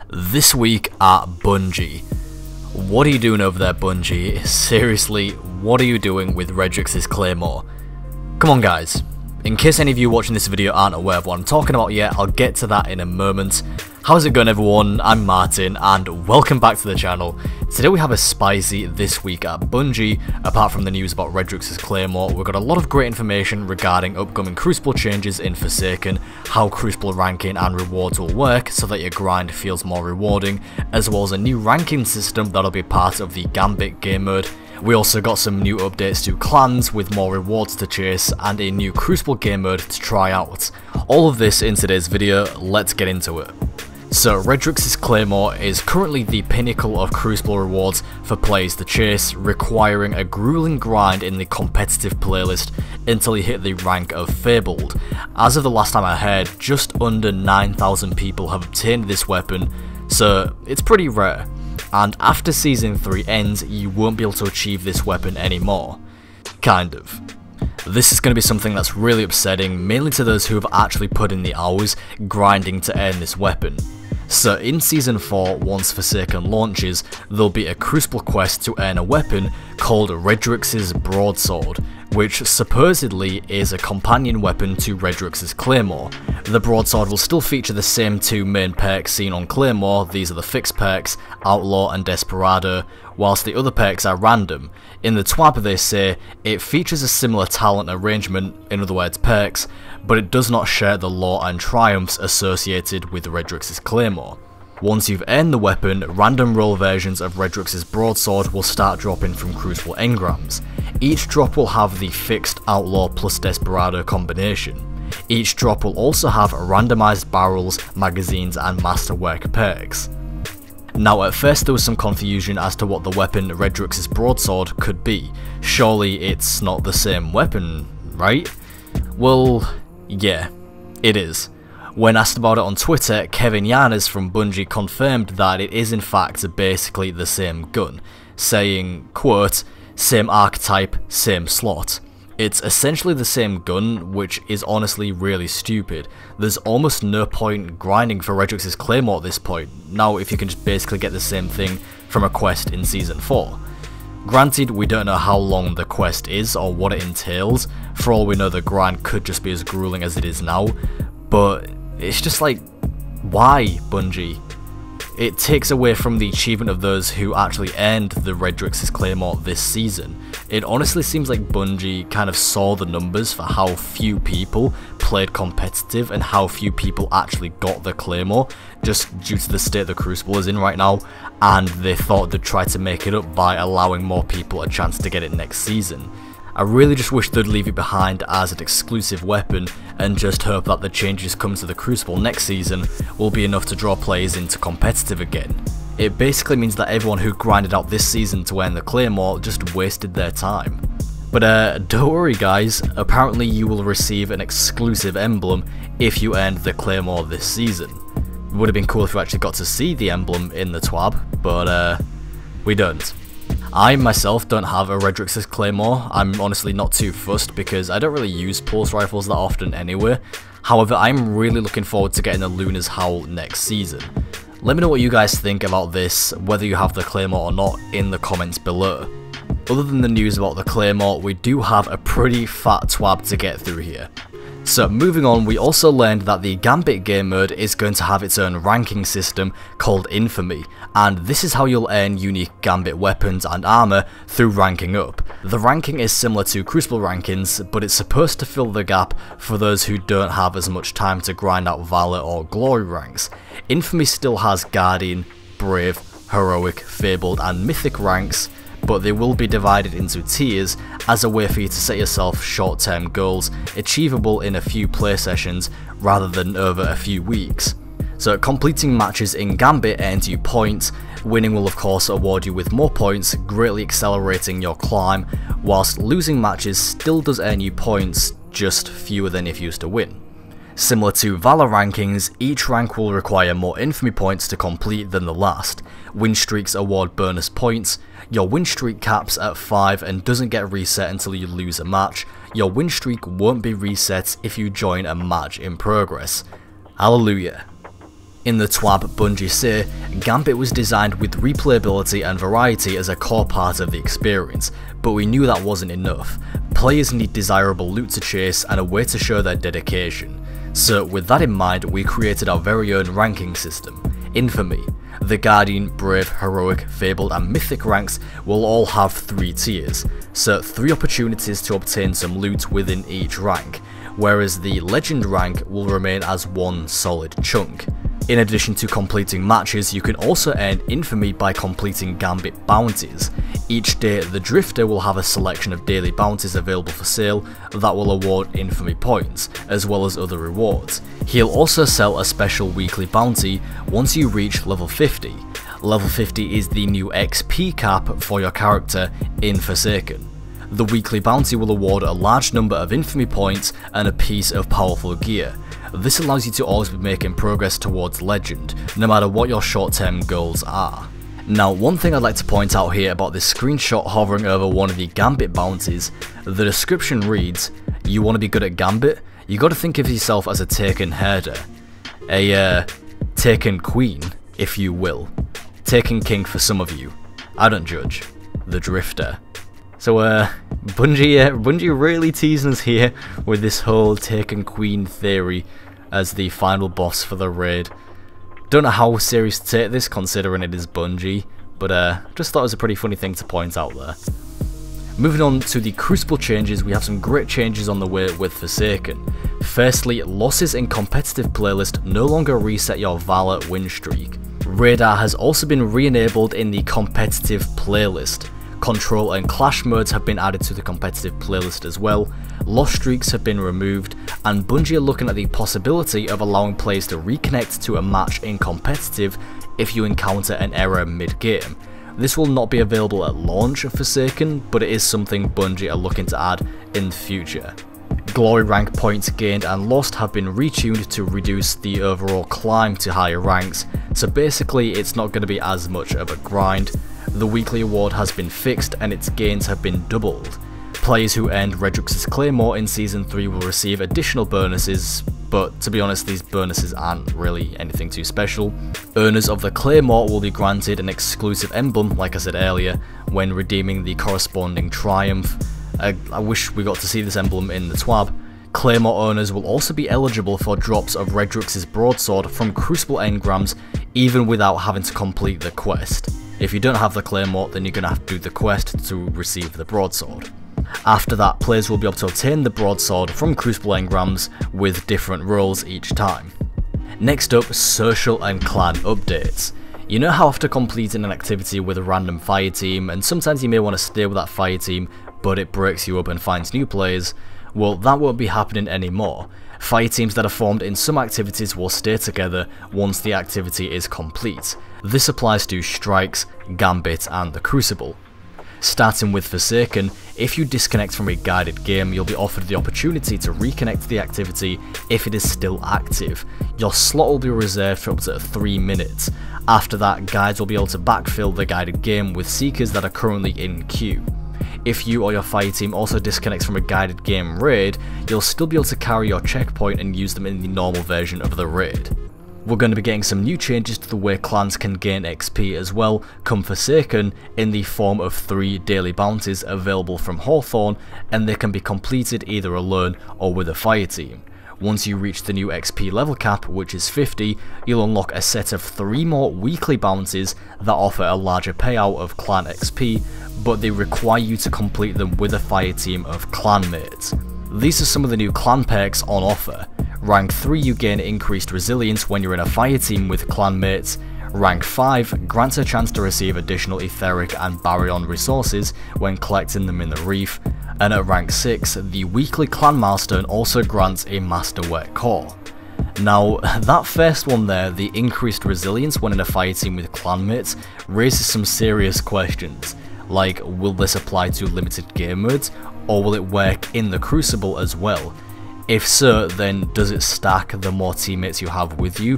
This week at Bungie. What are you doing over there, Bungie? Seriously, what are you doing with Redrix's Claymore? Come on guys, in case any of you watching this video aren't aware of what I'm talking about yet, I'll get to that in a moment. How's it going everyone? I'm Martin and welcome back to the channel. Today we have a spicy This Week at Bungie. Apart from the news about Redrix's Claymore, we've got a lot of great information regarding upcoming Crucible changes in Forsaken, how Crucible ranking and rewards will work so that your grind feels more rewarding, as well as a new ranking system that'll be part of the Gambit game mode. We also got some new updates to clans with more rewards to chase and a new Crucible game mode to try out. All of this in today's video, let's get into it. So Redrix's Claymore is currently the pinnacle of Crucible rewards for players to chase, requiring a grueling grind in the competitive playlist until you hit the rank of Fabled. As of the last time I heard, just under 9,000 people have obtained this weapon, so it's pretty rare. And after Season 3 ends, you won't be able to achieve this weapon anymore. Kind of. This is going to be something that's really upsetting, mainly to those who have actually put in the hours grinding to earn this weapon. So in Season 4, once Forsaken launches, there'll be a Crucible quest to earn a weapon called Redrix's Broadsword, which supposedly is a companion weapon to Redrix's Claymore. The Broadsword will still feature the same two main perks seen on Claymore. These are the fixed perks, Outlaw and Desperado, whilst the other perks are random. In the TWAB they say it features a similar talent arrangement, in other words perks, but it does not share the lore and triumphs associated with Redrix's Claymore. Once you've earned the weapon, random roll versions of Redrix's Broadsword will start dropping from Crucible engrams. Each drop will have the fixed Outlaw plus Desperado combination. Each drop will also have randomized barrels, magazines and masterwork perks. Now at first there was some confusion as to what the weapon Redrix's Broadsword could be. Surely it's not the same weapon, right? Well, yeah, it is. When asked about it on Twitter, Kevin Yanes from Bungie confirmed that it is in fact basically the same gun, saying, quote, "Same archetype, same slot." It's essentially the same gun, which is honestly really stupid. There's almost no point grinding for Redrix's Claymore at this point, now if you can just basically get the same thing from a quest in Season 4. Granted, we don't know how long the quest is or what it entails. For all we know, the grind could just be as grueling as it is now, but it's just like, why, Bungie? It takes away from the achievement of those who actually earned the Redrix's Claymore this season. It honestly seems like Bungie kind of saw the numbers for how few people played competitive and how few people actually got the Claymore, just due to the state the Crucible is in right now, and they thought they'd try to make it up by allowing more people a chance to get it next season. I really just wish they'd leave it behind as an exclusive weapon and just hope that the changes come to the Crucible next season will be enough to draw players into competitive again. It basically means that everyone who grinded out this season to earn the Claymore just wasted their time. But don't worry guys, apparently you will receive an exclusive emblem if you earned the Claymore this season. It would have been cool if you actually got to see the emblem in the TWAB, but we don't. I myself don't have a Redrix's Claymore. I'm honestly not too fussed because I don't really use pulse rifles that often anyway. However, I'm really looking forward to getting a Luna's Howl next season. Let me know what you guys think about this, whether you have the Claymore or not, in the comments below. Other than the news about the Claymore, we do have a pretty fat TWAB to get through here. So moving on, we also learned that the Gambit game mode is going to have its own ranking system called Infamy, and this is how you'll earn unique Gambit weapons and armor through ranking up. The ranking is similar to Crucible rankings, but it's supposed to fill the gap for those who don't have as much time to grind out Valor or Glory ranks. Infamy still has Guardian, Brave, Heroic, Fabled and Mythic ranks, but they will be divided into tiers as a way for you to set yourself short-term goals achievable in a few play sessions rather than over a few weeks. So completing matches in Gambit earns you points, winning will of course award you with more points, greatly accelerating your climb, whilst losing matches still does earn you points, just fewer than if you used to win. Similar to Valor rankings, each rank will require more Infamy points to complete than the last. Win streaks award bonus points, your win streak caps at 5 and doesn't get reset until you lose a match, your win streak won't be reset if you join a match in progress. Hallelujah. In the TWAB, Bungie say, Gambit was designed with replayability and variety as a core part of the experience, but we knew that wasn't enough. Players need desirable loot to chase and a way to show their dedication. So with that in mind, we created our very own ranking system, Infamy. The Guardian, Brave, Heroic, Fabled and Mythic ranks will all have 3 tiers, so 3 opportunities to obtain some loot within each rank, whereas the Legend rank will remain as one solid chunk. In addition to completing matches, you can also earn infamy by completing Gambit bounties. Each day, the Drifter will have a selection of daily bounties available for sale that will award infamy points, as well as other rewards. He'll also sell a special weekly bounty once you reach level 50. Level 50 is the new XP cap for your character in Forsaken. The weekly bounty will award a large number of infamy points and a piece of powerful gear. This allows you to always be making progress towards Legend, no matter what your short-term goals are. Now, one thing I'd like to point out here about this screenshot hovering over one of the Gambit bounties, the description reads, "You want to be good at Gambit? You got to think of yourself as a Taken herder. A, Taken queen, if you will. Taken king for some of you. I don't judge. The Drifter." So Bungie really teasing us here with this whole Taken Queen theory as the final boss for the raid. Don't know how serious to take this considering it is Bungie, but just thought it was a pretty funny thing to point out there. Moving on to the Crucible changes, we have some great changes on the way with Forsaken. Firstly, losses in competitive playlist no longer reset your Valor win streak. Radar has also been re-enabled in the competitive playlist. Control and Clash modes have been added to the competitive playlist as well, loss streaks have been removed, and Bungie are looking at the possibility of allowing players to reconnect to a match in competitive if you encounter an error mid-game. This will not be available at launch of Forsaken, but it is something Bungie are looking to add in the future. Glory rank points gained and lost have been retuned to reduce the overall climb to higher ranks, so basically it's not going to be as much of a grind. The weekly award has been fixed and its gains have been doubled. Players who earned Redrix's Claymore in Season 3 will receive additional bonuses, but to be honest these bonuses aren't really anything too special. Owners of the Claymore will be granted an exclusive emblem, like I said earlier, when redeeming the corresponding Triumph. I wish we got to see this emblem in the TWAB. Claymore owners will also be eligible for drops of Redrix's broadsword from Crucible engrams even without having to complete the quest. If you don't have the Claymore, then you're going to have to do the quest to receive the broadsword. After that, players will be able to obtain the broadsword from Crucible engrams with different roles each time. Next up, social and clan updates. You know how after completing an activity with a random fire team, and sometimes you may want to stay with that fire team, but it breaks you up and finds new players? Well, that won't be happening anymore. Fire teams that are formed in some activities will stay together once the activity is complete. This applies to Strikes, Gambit and the Crucible. Starting with Forsaken, if you disconnect from a guided game, you'll be offered the opportunity to reconnect to the activity if it is still active. Your slot will be reserved for up to 3 minutes. After that, guides will be able to backfill the guided game with seekers that are currently in queue. If you or your fire team also disconnects from a guided game raid, you'll still be able to carry your checkpoint and use them in the normal version of the raid. We're going to be getting some new changes to the way clans can gain XP as well come Forsaken in the form of 3 daily bounties available from Hawthorne, and they can be completed either alone or with a fire team. Once you reach the new XP level cap, which is 50, you'll unlock a set of 3 more weekly bounties that offer a larger payout of clan XP, but they require you to complete them with a fire team of clanmates. These are some of the new clan perks on offer. Rank 3 you gain increased resilience when you're in a fire team with clanmates. Rank 5 grants a chance to receive additional etheric and baryon resources when collecting them in the reef. And at rank 6, the weekly clan milestone also grants a master wet core. Now, that first one there, the increased resilience when in a fire team with clanmates, raises some serious questions. Like, will this apply to limited game modes, or will it work in the Crucible as well? If so, then does it stack the more teammates you have with you?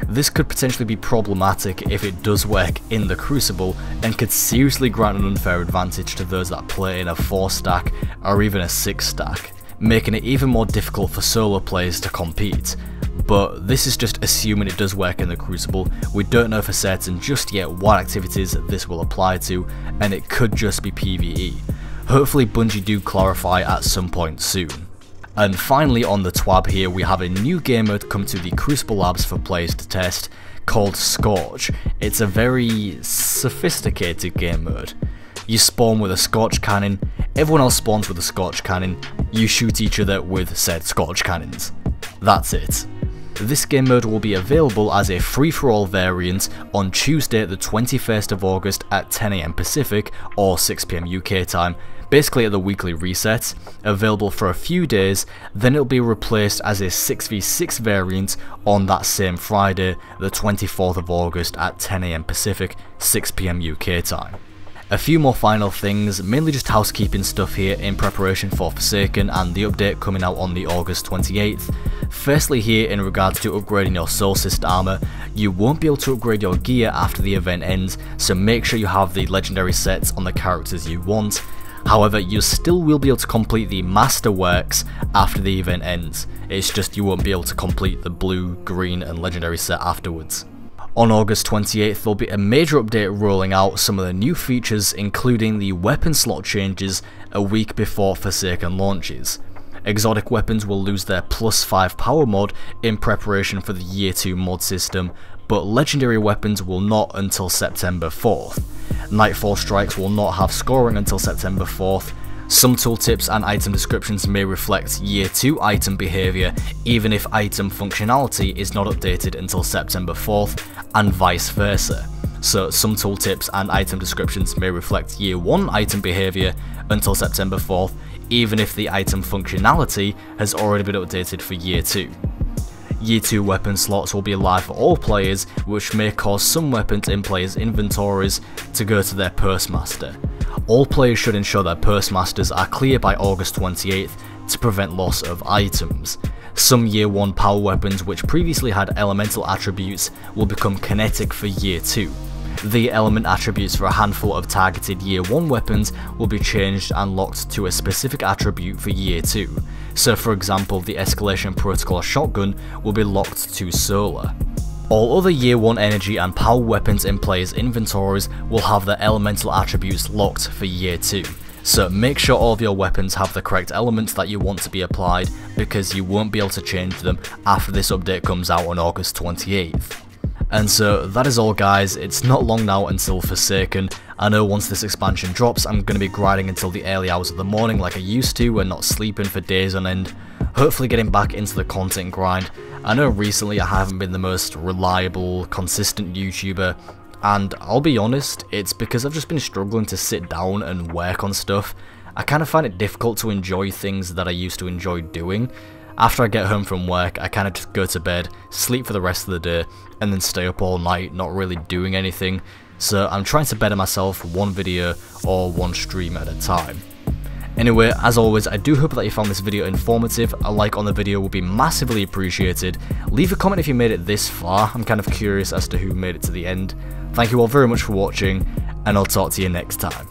This could potentially be problematic if it does work in the Crucible, and could seriously grant an unfair advantage to those that play in a 4 stack or even a 6 stack, making it even more difficult for solo players to compete. but this is just assuming it does work in the Crucible. We don't know for certain just yet what activities this will apply to, and it could just be PvE. Hopefully Bungie do clarify at some point soon. And finally on the TWAB here, we have a new game mode come to the Crucible Labs for players to test, called Scorch. It's a very sophisticated game mode. You spawn with a Scorch cannon, everyone else spawns with a Scorch cannon, you shoot each other with said Scorch cannons. That's it. This game mode will be available as a free-for-all variant on Tuesday the 21st of August at 10 AM Pacific or 6 PM UK time, basically at the weekly reset, available for a few days, then it'll be replaced as a 6v6 variant on that same Friday the 24th of August at 10 AM Pacific, 6 PM UK time. A few more final things, mainly just housekeeping stuff here in preparation for Forsaken and the update coming out on the August 28th. Firstly here in regards to upgrading your Soul Sister armor, you won't be able to upgrade your gear after the event ends, so make sure you have the legendary sets on the characters you want. However, you still will be able to complete the Masterworks after the event ends, it's just you won't be able to complete the blue, green and legendary set afterwards. On August 28th, there'll be a major update rolling out some of the new features, including the weapon slot changes a week before Forsaken launches. Exotic weapons will lose their +5 power mod in preparation for the Year 2 mod system, but legendary weapons will not until September 4th. Nightfall strikes will not have scoring until September 4th. Some tooltips and item descriptions may reflect Year 2 item behaviour even if item functionality is not updated until September 4th, and vice versa. So some tooltips and item descriptions may reflect Year 1 item behaviour until September 4th, even if the item functionality has already been updated for Year 2. Year 2 weapon slots will be live for all players, which may cause some weapons in players' inventories to go to their Postmaster. All players should ensure their Postmasters are clear by August 28th to prevent loss of items. Some Year 1 power weapons which previously had elemental attributes will become kinetic for Year 2. The element attributes for a handful of targeted Year 1 weapons will be changed and locked to a specific attribute for Year 2. So for example, the Escalation Protocol shotgun will be locked to solar. All other Year 1 energy and power weapons in players' inventories will have their elemental attributes locked for Year 2. So make sure all of your weapons have the correct elements that you want to be applied, because you won't be able to change them after this update comes out on August 28th. And so that is all guys, it's not long now until Forsaken. I know once this expansion drops I'm going to be grinding until the early hours of the morning like I used to and not sleeping for days on end, hopefully getting back into the content grind. I know recently I haven't been the most reliable, consistent YouTuber, and I'll be honest, it's because I've just been struggling to sit down and work on stuff. I kind of find it difficult to enjoy things that I used to enjoy doing. After I get home from work, I kind of just go to bed, sleep for the rest of the day, and then stay up all night not really doing anything. So I'm trying to better myself one video or one stream at a time. Anyway, as always, I do hope that you found this video informative. A like on the video would be massively appreciated. Leave a comment if you made it this far, I'm kind of curious as to who made it to the end. Thank you all very much for watching, and I'll talk to you next time.